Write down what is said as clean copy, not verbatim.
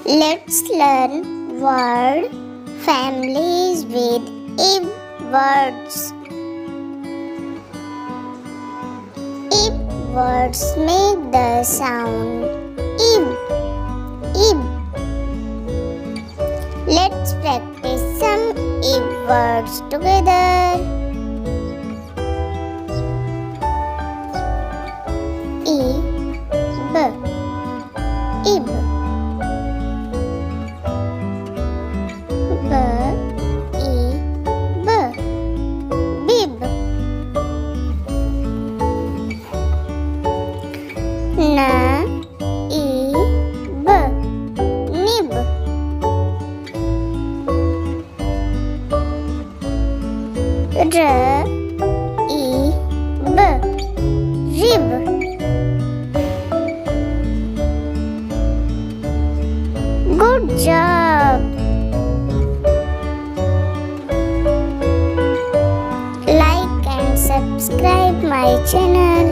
Let's learn word families with ib words. Ib words make the sound ib, ib. Let's practice some ib words together. Ib, ib. Bib. Nib. Rib. Good job. Like and subscribe my channel.